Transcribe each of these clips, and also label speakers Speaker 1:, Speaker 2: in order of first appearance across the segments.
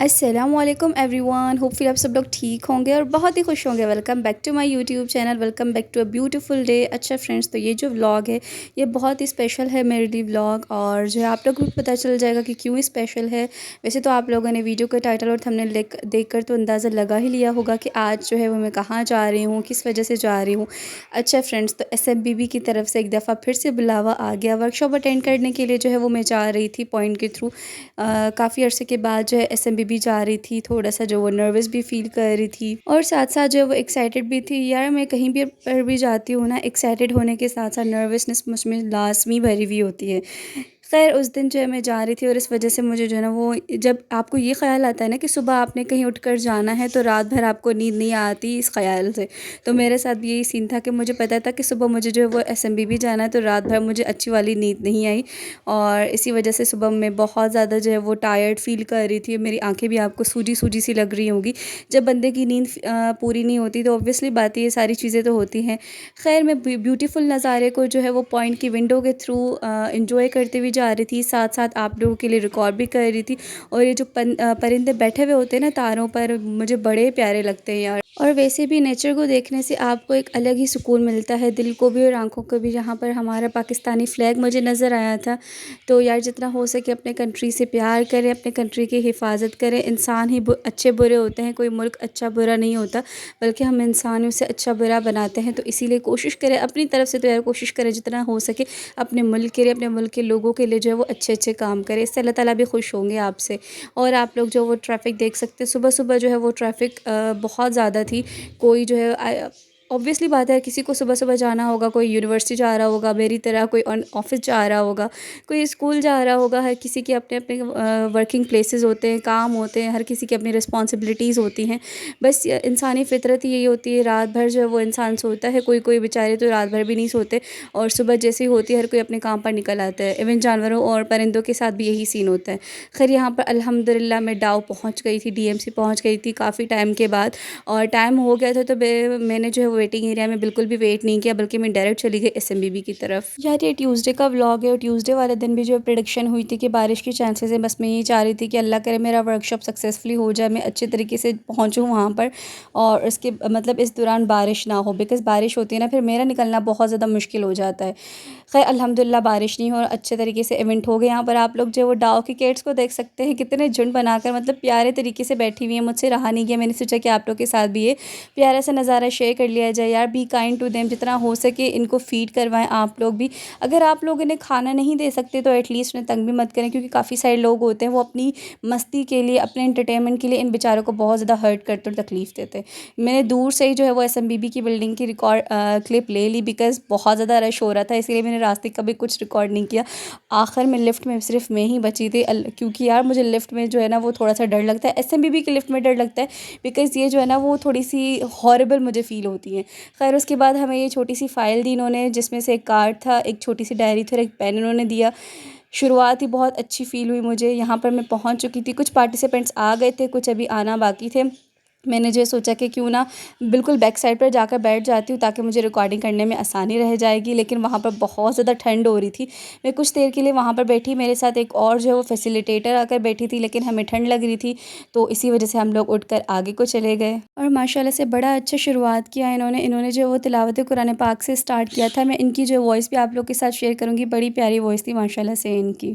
Speaker 1: अस्सलामुअलैकुम everyone, hopefully आप सब लोग ठीक होंगे और बहुत ही खुश होंगे। Welcome back to my YouTube channel, welcome back to a beautiful day. अच्छा फ्रेंड्स, तो ये जो व्लॉग है ये बहुत ही स्पेशल है मेरे लिए व्लॉग, और जो है आप लोगों को पता चल जाएगा कि क्यों स्पेशल है। वैसे तो आप लोगों ने वीडियो का टाइटल और थंबनेल देख कर तो अंदाज़ा लगा ही लिया होगा कि आज जो है वो मैं कहाँ जा रही हूँ, किस वजह से जा रही हूँ। अच्छा फ्रेंड्स, तो SMBB की तरफ से एक दफ़ा फिर से बुलावा आ गया वर्कशॉप अटेंड करने के लिए। जो है वो मैं जा रही थी पॉइंट के थ्रू। काफ़ी अरसे के बाद जो है SMBB जा रही थी, थोड़ा सा जो वो नर्वस भी फील कर रही थी और साथ साथ जो है वो एक्साइटेड भी थी। यार मैं कहीं भी पर भी जाती हूँ ना, एक्साइटेड होने के साथ साथ नर्वसनेस मुझ में लाजमी भरी हुई होती है। खैर उस दिन जो है मैं जा रही थी और इस वजह से मुझे जो है ना वो, जब आपको ये ख़्याल आता है ना कि सुबह आपने कहीं उठकर जाना है तो रात भर आपको नींद नहीं आती इस ख़्याल से। तो मेरे साथ भी यही सीन था कि मुझे पता था कि सुबह मुझे जो है वो SMBB जाना है, तो रात भर मुझे अच्छी वाली नींद नहीं आई और इसी वजह से सुबह मैं बहुत ज़्यादा जो है वो टायर्ड फ़ील कर रही थी। मेरी आंखें भी आपको सूजी सूजी सी लग रही होंगी। जब बंदे की नींद पूरी नहीं होती तो ऑब्वियसली बात है, ये सारी चीज़ें तो होती हैं। खैर मैं ब्यूटीफुल नज़ारे को जो है वो पॉइंट की विंडो के थ्रू इंजॉय करते हुए जा रही थी, साथ साथ आप लोगों के लिए रिकॉर्ड भी कर रही थी। और ये जो परिंदे बैठे हुए होते हैं ना तारों पर, मुझे बड़े प्यारे लगते हैं यार। और वैसे भी नेचर को देखने से आपको एक अलग ही सुकून मिलता है, दिल को भी और आंखों को भी। यहाँ पर हमारा पाकिस्तानी फ्लैग मुझे नज़र आया था। तो यार जितना हो सके अपने कंट्री से प्यार करें, अपने कंट्री की हिफाजत करें। इंसान ही अच्छे बुरे होते हैं, कोई मुल्क अच्छा बुरा नहीं होता, बल्कि हम इंसान उसे अच्छा बुरा बनाते हैं। तो इसीलिए कोशिश करें अपनी तरफ से, तो यार कोशिश करें जितना हो सके अपने मुल्क के लिए, अपने मुल्क के लोगों के लिए जो है वो अच्छे अच्छे काम करें। इससे अल्लाह ताला भी खुश होंगे आपसे। और आप लोग जो वो ट्रैफ़िक देख सकते हैं, सुबह सुबह जो है वो ट्रैफ़िक बहुत ज़्यादा थी। कोई जो है ऑब्वियसली बात है, किसी को सुबह सुबह जाना होगा, कोई यूनिवर्सिटी जा रहा होगा मेरी तरह, कोई ऑफिस जा रहा होगा, कोई स्कूल जा रहा होगा। हर किसी के अपने अपने वर्किंग प्लेसेस होते हैं, काम होते हैं, हर किसी की अपनी रिस्पॉन्सिबिलिटीज़ होती हैं। बस इंसानी फितरत ही यही होती है, रात भर जो है वो इंसान सोता है। कोई कोई बेचारे तो रात भर भी नहीं सोते और सुबह जैसे ही होती है हर कोई अपने काम पर निकल आता है। इवन जानवरों और परिंदों के साथ भी यही सीन होता है। खैर यहाँ पर अल्हम्दुलिल्लाह मैं डाव पहुँच गई थी, DMC पहुँच गई थी काफ़ी टाइम के बाद। और टाइम हो गया था तो मैंने जो है वेटिंग एरिया में बिल्कुल भी वेट नहीं किया, बल्कि मैं डायरेक्ट चली गई SMBB की तरफ। यार ये ट्यूसडे का व्लॉग है और ट्यूसडे वाले दिन भी जो प्रेडिक्शन हुई थी कि बारिश की चांसेस है। बस मैं ये चाह रही थी कि अल्लाह करे मेरा वर्कशॉप सक्सेसफुली हो जाए, मैं अच्छे तरीके से पहुँचूँ वहाँ पर और इसके मतलब इस दौरान बारिश ना हो। बिकॉज़ बारिश होती है ना, फिर मेरा निकलना बहुत ज़्यादा मुश्किल हो जाता है। खैर अल्हम्दुलिल्लाह बारिश नहीं हो और अच्छे तरीके से इवेंट हो गया। यहाँ पर आप लोग जो वो डाव की केट्स को देख सकते हैं, कितने झुंड बनाकर मतलब प्यारे तरीके से बैठी हुई हैं। मुझसे रहा नहीं गया, मैंने सोचा कि आप लोग के साथ भी ये प्यारा सा नज़ारा शेयर कर लिया जाए। यार बी काइंड टू देम, जितना हो सके इनको फ़ीड करवाएं आप लोग भी। अगर आप लोग इन्हें खाना नहीं दे सकते तो एटलीस्ट उन्हें तंग भी मत करें, क्योंकि काफ़ी सारे लोग होते हैं वो अपनी मस्ती के लिए, अपने एंटरटेनमेंट के लिए इन बेचारों को बहुत ज़्यादा हर्ट करते और तकलीफ़ देते हैं। मैंने दूर से ही जो है वो SMBB की बिल्डिंग की रिकॉर्ड क्लिप ले ली, बिकॉज़ बहुत ज़्यादा रश हो रहा था, इसलिए मैंने रास्ते का भी कुछ रिकॉर्ड नहीं किया। आखिर में लिफ्ट में सिर्फ मैं ही बची थी, क्योंकि यार मुझे लिफ्ट में जो है ना वो थोड़ा सा डर लगता है। SMBB की लिफ्ट में डर लगता है बिकॉज़ ये जो है ना वो थोड़ी सी हॉरिबल मुझे फ़ील होती है। खैर उसके बाद हमें ये छोटी सी फ़ाइल दी इन्होंने, जिसमें से एक कार्ड था, एक छोटी सी डायरी थी और एक पेन इन्होंने दिया। शुरुआत ही बहुत अच्छी फ़ील हुई मुझे। यहाँ पर मैं पहुँच चुकी थी, कुछ पार्टिसिपेंट्स आ गए थे, कुछ अभी आना बाकी थे। मैंने जो सोचा कि क्यों ना बिल्कुल बैक साइड पर जाकर बैठ जाती हूँ, ताकि मुझे रिकॉर्डिंग करने में आसानी रह जाएगी। लेकिन वहाँ पर बहुत ज़्यादा ठंड हो रही थी। मैं कुछ देर के लिए वहाँ पर बैठी, मेरे साथ एक और जो है वो फैसिलिटेटर आकर बैठी थी, लेकिन हमें ठंड लग रही थी तो इसी वजह से हम लोग उठकर आगे को चले गए। और माशाल्लाह से बड़ा अच्छा शुरुआत किया इन्होंने जो वो तिलावत कुरान पाक से स्टार्ट किया था। मैं इनकी जो वॉइस भी आप लोग के साथ शेयर करूँगी, बड़ी प्यारी वॉइस थी माशाल्लाह से इनकी।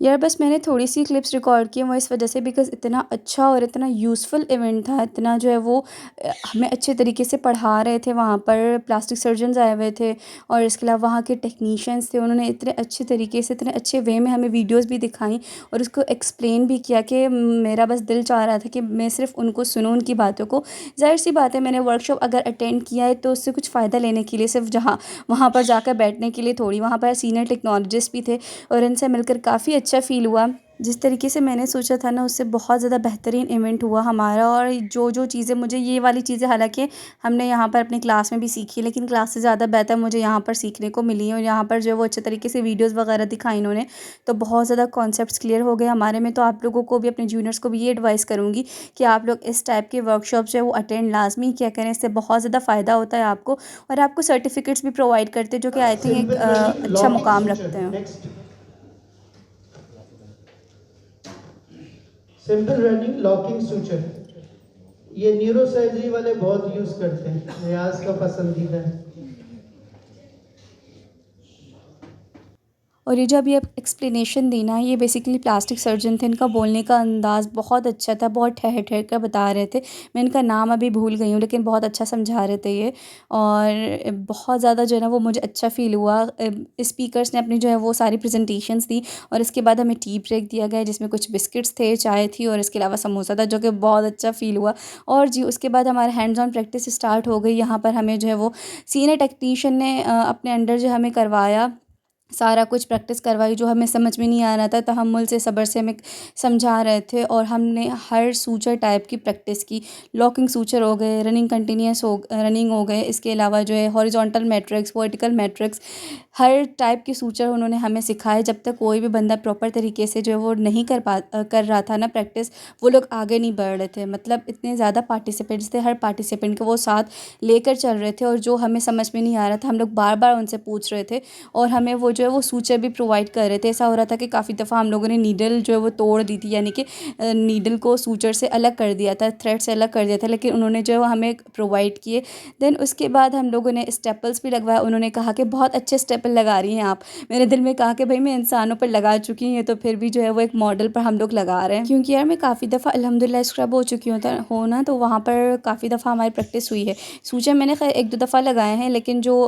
Speaker 1: यार बस मैंने थोड़ी सी क्लिप्स रिकॉर्ड की हैं वो इस वजह से, बिकॉज़ इतना अच्छा और इतना यूज़फुल इवेंट था, इतना जो है वो हमें अच्छे तरीके से पढ़ा रहे थे। वहाँ पर प्लास्टिक सर्जन्स आए हुए थे और इसके अलावा वहाँ के टेक्नीशियंस थे, उन्होंने इतने अच्छे तरीके से, इतने अच्छे वे में हमें वीडियोज़ भी दिखाई और उसको एक्सप्लेन भी किया कि मेरा बस दिल चाह रहा था कि मैं सिर्फ़ उनको सुनूँ, उनकी बातों को। ज़ाहिर सी बात है, मैंने वर्कशॉप अगर अटेंड किया है तो उससे कुछ फ़ायदा लेने के लिए, सिर्फ जहाँ वहाँ पर जाकर बैठने के लिए थोड़ी। वहाँ पर सीनियर टेक्नोलॉजिस्ट भी थे और इनसे मिलकर काफ़ी अच्छा फ़ील हुआ। जिस तरीके से मैंने सोचा था ना उससे बहुत ज़्यादा बेहतरीन इवेंट हुआ हमारा। और जो चीज़ें मुझे ये वाली चीज़ें, हालाँकि हमने यहाँ पर अपनी क्लास में भी सीखी, लेकिन क्लास से ज़्यादा बेहतर मुझे यहाँ पर सीखने को मिली। और यहाँ पर जो है वो अच्छे तरीके से वीडियोज़ वगैरह दिखाई इन्होंने, तो बहुत ज़्यादा कॉन्सेप्ट्स क्लियर हो गए हमारे में। तो आप लोगों को भी, अपने जूनियर्स को भी ये एडवाइस करूँगी कि आप लोग इस टाइप के वर्कशॉप जो है वो अटेंड लाज़मी किया करें। इससे बहुत ज़्यादा फ़ायदा होता है आपको, और आपको सर्टिफ़िकेट्स भी प्रोवाइड करते हैं, जो कि आई थिंक एक
Speaker 2: सिंपल रनिंग
Speaker 1: अच्छा
Speaker 2: लॉकिंग
Speaker 1: मुकाम
Speaker 2: सूचर
Speaker 1: रखते हैं।
Speaker 2: Next. Simple running locking suture, ये न्यूरोसर्जरी वाले बहुत यूज करते हैं, रियाज का पसंदीदा है।
Speaker 1: और ये जो अभी आप एक्सप्लेनेशन दी ना, ये बेसिकली प्लास्टिक सर्जन थे। इनका बोलने का अंदाज़ बहुत अच्छा था, बहुत ठहर ठहर कर बता रहे थे। मैं इनका नाम अभी भूल गई हूँ, लेकिन बहुत अच्छा समझा रहे थे ये। और बहुत ज़्यादा जो है ना वो मुझे अच्छा फ़ील हुआ। स्पीकर्स ने अपनी जो है वो सारी प्रेजेंटेशंस दी, और इसके बाद हमें टी ब्रेक दिया गया, जिसमें कुछ बिस्किट्स थे, चाय थी, और इसके अलावा समोसा था, जो कि बहुत अच्छा फ़ील हुआ। और जी उसके बाद हमारा हैंड्स ऑन प्रैक्टिस स्टार्ट हो गई। यहाँ पर हमें जो है वो सीनियर टेक्नीशियन ने अपने अंडर जो हमें करवाया, सारा कुछ प्रैक्टिस करवाई। जो हमें समझ में नहीं आ रहा था, तहम्मुल से, सब्र से हमें समझा रहे थे। और हमने हर सूचर टाइप की प्रैक्टिस की। लॉकिंग सूचर हो गए, रनिंग कंटिन्यूअस रनिंग हो गए, इसके अलावा जो है हॉरिजॉन्टल मैट्रिक्स, वर्टिकल मैट्रिक्स, हर टाइप के सूचर उन्होंने हमें सिखाए। जब तक कोई भी बंदा प्रॉपर तरीके से जो है वो नहीं कर रहा था ना प्रैक्टिस, वो लोग आगे नहीं बढ़ रहे थे। मतलब इतने ज़्यादा पार्टिसिपेंट्स थे, हर पार्टिसिपेंट को वो साथ लेकर चल रहे थे। और जो हमें समझ में नहीं आ रहा था, हम लोग बार बार उनसे पूछ रहे थे, और हमें वो जो है वो सूचर भी प्रोवाइड कर रहे थे। ऐसा हो रहा था कि काफ़ी दफ़ा हम लोगों ने नीडल जो है वो तोड़ दी थी, यानी कि नीडल को सूचर से अलग कर दिया था, थ्रेड से अलग कर दिया था, लेकिन उन्होंने जो है वो हमें प्रोवाइड किए। देन उसके बाद हम लोगों ने स्टेपल्स भी लगवाया। उन्होंने कहा कि बहुत अच्छे स्टेपल लगा रही हैं आप। मेरे दिल में कहा कि भाई मैं इंसानों पर लगा चुकी हूँ, तो फिर भी जो है वो एक मॉडल पर हम लोग लगा रहे हैं। क्योंकि यार मैं काफ़ी दफ़ा अल्हम्दुलिल्लाह स्क्रब हो चुकी हूँ ना, तो वहाँ पर काफ़ी दफ़ा हमारी प्रैक्टिस हुई है। सूचर मैंने खैर एक दो दफ़ा लगाए हैं, लेकिन जो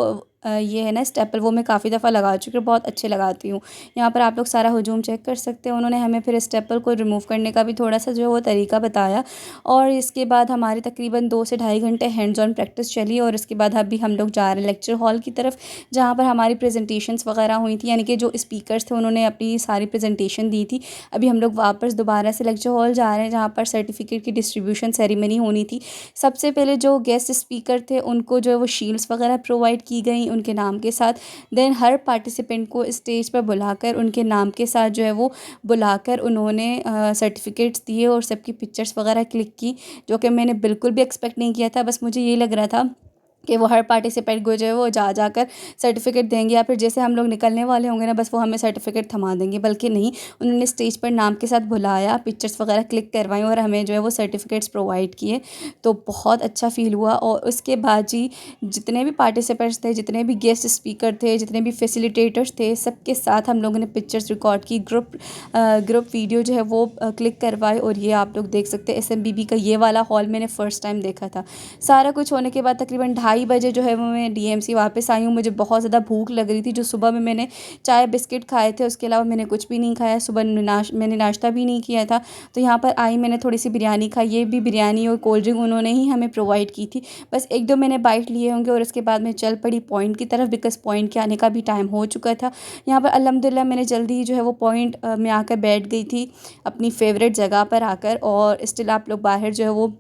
Speaker 1: ये है ना स्टेपल, वो मैं काफ़ी दफ़ा लगा चुकी हूँ, बहुत अच्छे लगाती हूँ। यहाँ पर आप लोग सारा हुजूम चेक कर सकते हैं। उन्होंने हमें फिर स्टेपल को रिमूव करने का भी थोड़ा सा जो है वो तरीका बताया। और इसके बाद हमारी तकरीबन 2 से ढाई घंटे हैंड्स ऑन प्रैक्टिस चली। और इसके बाद अभी हम लोग जा रहे हैं लेक्चर हॉल की तरफ, जहाँ पर हमारी प्रेजेंटेशंस वगैरह हुई थी, यानी कि जो स्पीकर्स थे उन्होंने अपनी सारी प्रेजेंटेशन दी थी। अभी हम लोग वापस दोबारा से लेक्चर हॉल जा रहे हैं, जहाँ पर सर्टिफिकेट की डिस्ट्रीब्यूशन सेरेमनी होनी थी। सबसे पहले जो गेस्ट स्पीकर थे उनको जो है वो शील्ड्स वगैरह प्रोवाइड की गई उनके नाम के साथ। देन हर पार्टिसिपेंट को स्टेज पर बुलाकर उनके नाम के साथ जो है वो बुलाकर उन्होंने सर्टिफिकेट्स दिए, और सबकी पिक्चर्स वगैरह क्लिक की, जो कि मैंने बिल्कुल भी एक्सपेक्ट नहीं किया था। बस मुझे ये लग रहा था कि वो हर पार्टिसिपेंट को जो है वो जा जाकर सर्टिफिकेट देंगे, या फिर जैसे हम लोग निकलने वाले होंगे ना, बस वो हमें सर्टिफिकेट थमा देंगे। बल्कि नहीं, उन्होंने स्टेज पर नाम के साथ बुलाया, पिक्चर्स वगैरह क्लिक करवाई, और हमें जो है वो सर्टिफिकेट्स प्रोवाइड किए। तो बहुत अच्छा फ़ील हुआ। और उसके बाद जी जितने भी पार्टिसिपेंट्स थे, जितने भी गेस्ट स्पीकर थे, जितने भी फैसिलिटेटर्स थे, सबके साथ हम लोगों ने पिक्चर्स रिकॉर्ड की, ग्रुप वीडियो जो है वो क्लिक करवाई। और ये आप लोग देख सकते हैं SMBB का ये वाला हॉल मैंने फ़र्स्ट टाइम देखा था। सारा कुछ होने के बाद तकरीबन 2:30 बजे जो है वो मैं DMC वापस आई हूँ। मुझे बहुत ज़्यादा भूख लग रही थी। जो सुबह में मैंने चाय बिस्किट खाए थे, उसके अलावा मैंने कुछ भी नहीं खाया। सुबह मैंने नाश्ता भी नहीं किया था। तो यहाँ पर आई, मैंने थोड़ी सी बिरयानी खाई। ये भी बिरयानी और कोल्ड ड्रिंक उन्होंने ही हमें प्रोवाइड की थी। बस एक दो मैंने बाइट लिए होंगे, और उसके बाद मैं चल पड़ी पॉइंट की तरफ, बिकॉज़ पॉइंट के आने का भी टाइम हो चुका था। यहाँ पर अल्हम्दुलिल्लाह मैंने जल्दी ही जो है वो पॉइंट में आकर बैठ गई थी, अपनी फ़ेवरेट जगह पर आकर। और स्टिल आप लोग बाहर जो है वो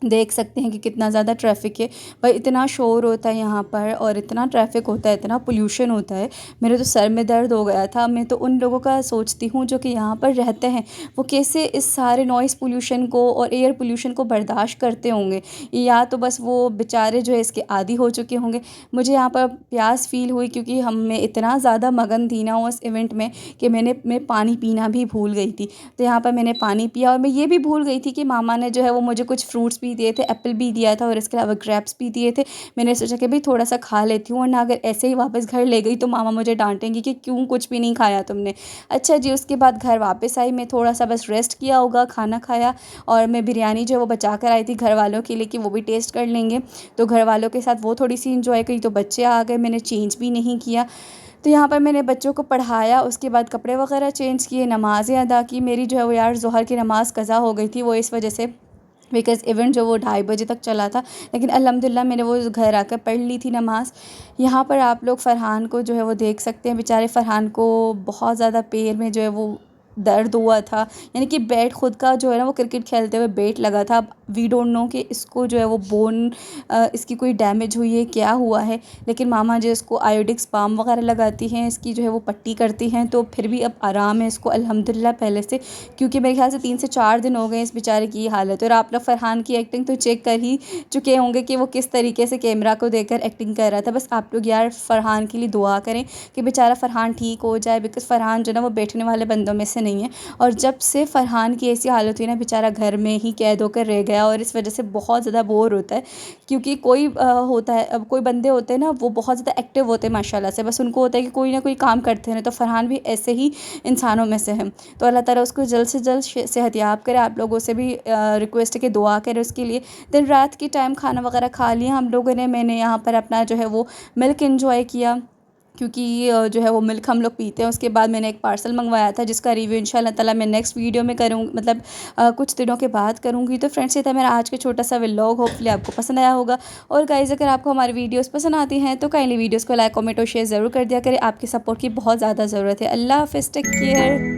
Speaker 1: देख सकते हैं कि कितना ज़्यादा ट्रैफ़िक है। भाई इतना शोर होता है यहाँ पर, और इतना ट्रैफ़िक होता है, इतना पोल्यूशन होता है, मेरे तो सर में दर्द हो गया था। मैं तो उन लोगों का सोचती हूँ जो कि यहाँ पर रहते हैं, वो कैसे इस सारे नॉइज़ पोल्यूशन को और एयर पोल्यूशन को बर्दाश्त करते होंगे। या तो बस वो बेचारे जो है इसके आदी हो चुके होंगे। मुझे यहाँ पर प्यास फ़ील हुई, क्योंकि मैं इतना ज़्यादा मगन थी ना उस इवेंट में, कि मैं पानी पीना भी भूल गई थी। तो यहाँ पर मैंने पानी पिया, और मैं ये भी भूल गई थी कि मामा ने जो है वो मुझे कुछ फ्रूट्स भी दिए थे, एप्पल भी दिया था, और इसके अलावा ग्रेप्स भी दिए थे। मैंने सोचा कि भाई थोड़ा सा खा लेती हूँ, वरना अगर ऐसे ही वापस घर ले गई तो मामा मुझे डांटेंगी कि क्यों कुछ भी नहीं खाया तुमने। अच्छा जी, उसके बाद घर वापस आई। मैं थोड़ा सा बस रेस्ट किया होगा, खाना खाया, और मैं बिरयानी जो है वो बचा कर आई थी घर वालों के लिए कि वो भी टेस्ट कर लेंगे। तो घर वालों के साथ वो थोड़ी सी इंजॉय करी। तो बच्चे आ गए, मैंने चेंज भी नहीं किया। तो यहाँ पर मैंने बच्चों को पढ़ाया, उसके बाद कपड़े वगैरह चेंज किए, नमाज़ें अदा की। मेरी जो है वो यार ज़ोहर की नमाज़ कज़ा हो गई थी, वो इस वजह से, बिकॉज़ इवेंट जो वो 2:30 बजे तक चला था। लेकिन अल्हम्दुलिल्लाह मैंने वो घर आकर पढ़ ली थी नमाज़। यहाँ पर आप लोग फ़रहान को जो है वो देख सकते हैं। बेचारे फ़रहान को बहुत ज़्यादा पैर में जो है वो दर्द हुआ था, यानी कि बेट खुद का जो है ना वो क्रिकेट खेलते हुए बेट लगा था। अब वी डोंट नो कि इसको जो है वो बोन इसकी कोई डैमेज हुई है, क्या हुआ है, लेकिन मामा जो इसको आयोडिक्स बाम वगैरह लगाती हैं, इसकी जो है वो पट्टी करती हैं, तो फिर भी अब आराम है इसको अल्हम्दुलिल्लाह पहले से, क्योंकि मेरे ख्याल से 3 से 4 दिन हो गए इस बेचारे की ये हालत। और आप लोग फरहान की एक्टिंग तो चेक कर ही चुके होंगे कि वो किस तरीके से कैमरा को देखकर एक्टिंग कर रहा था। बस आप लोग यार फरहान के लिए दुआ करें कि बेचारा फरहान ठीक हो जाए, बिकॉज़ फरहान जो है ना वो बैठने वाले बंदों में से नहीं है। और जब से फरहान की ऐसी हालत हुई ना, बेचारा घर में ही कैद होकर रह गया और इस वजह से बहुत ज़्यादा बोर होता है, क्योंकि कोई होता है, अब कोई बंदे होते हैं ना वो बहुत ज़्यादा एक्टिव होते हैं माशाल्लाह से, बस उनको होता है कि कोई ना कोई काम करते हैं, तो फरहान भी ऐसे ही इंसानों में से हैं। तो अल्लाह ताला उसको जल्द से जल्द सेहतयाब करे। आप लोगों से भी रिक्वेस्ट है कि दुआ करें उसके लिए। दिन रात के टाइम खाना वगैरह खा लिया हम लोगों ने, मैंने यहाँ पर अपना जो है वो मिल्क एंजॉय किया, क्योंकि जो है वो मिल्क हम लोग पीते हैं। उसके बाद मैंने एक पार्सल मंगवाया था जिसका रिव्यू इंशाल्लाह ताला मैं नेक्स्ट वीडियो में करूँ, मतलब कुछ दिनों के बाद करूँगी। तो फ्रेंड्स, ये था मेरा आज का छोटा सा व्लॉग, होपफुली आपको पसंद आया होगा। और गाइज़, अगर आपको हमारी वीडियोस पसंद आती हैं तो काइंडली वीडियोस को लाइक, कमेंट और शेयर ज़रूर कर दिया करें। आपकी सपोर्ट की बहुत ज़्यादा ज़रूरत है। अल्लाह हाफ़िज़, टेक केयर।